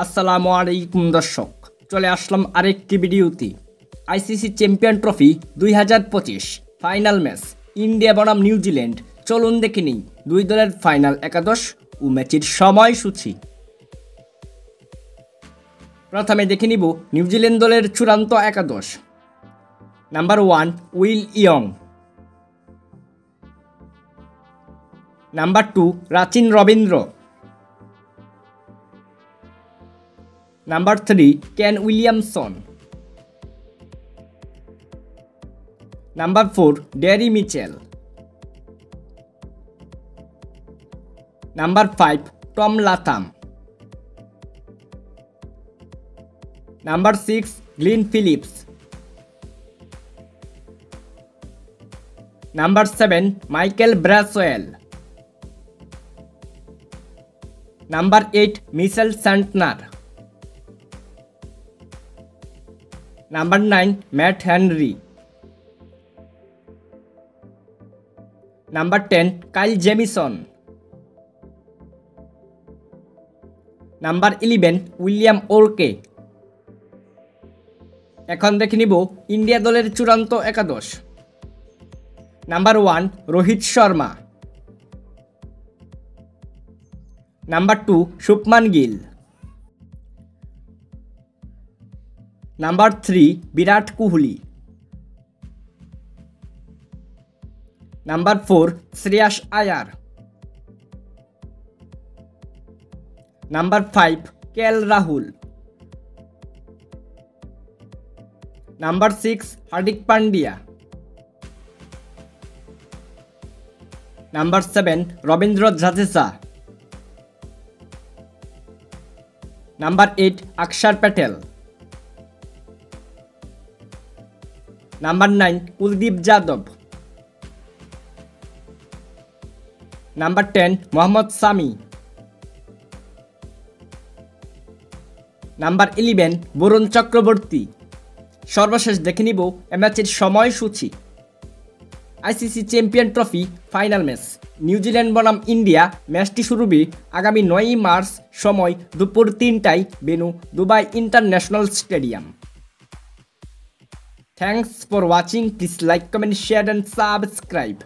আসসালামু আলাইকুম দর্শক, চলে আসলাম আরেকটি ভিডিওতে। ICC champion trophy 2025 final match India বনাম নিউজিল্যান্ড। চলুন দেখে নিই দুই দলের ফাইনাল একাদশ ও ম্যাচের সময়সূচি। প্রথমে দেখে নিব নিউজিল্যান্ড দলের চূড়ান্ত একাদশ। Number 1 Will Young, number 2 Rachin Ravindra, number 3 Kane Williamson, number 4 Daryl Mitchell, number 5 Tom Latham, number 6 Glenn Phillips, number 7 Michael Bracewell, number 8 Mitchell Santner, number 9 Matt Henry, number 10 Kyle Jamieson, number 11 William O'Rourke. এখন দেখে নিব India দলের চূড়ান্ত একাদশ। Number 1 Rohit Sharma, number 2 Shubman Gill, number 3 Virat Kohli, number 4 Shreyas আয়ার, number 5 KL Rahul, number 6 Hardik Pandya, number 7 Ravindra Jadeja, number 8 Axar Patel, number 9 Kuldeep Yadav, number 10 Mohammed Shami, number 11 Varun Chakravarthy. সর্বশেষ দেখে নিব এ ম্যাচের সময়সূচি। ICC champion trophy final match New Zealand বনাম ইন্ডিয়া। ম্যাচটি শুরু হবে আগামী 9 মার্চ, সময় দুপুর 3টায়, venue Dubai international stadium. Thanks for watching, please like, comment, share and subscribe.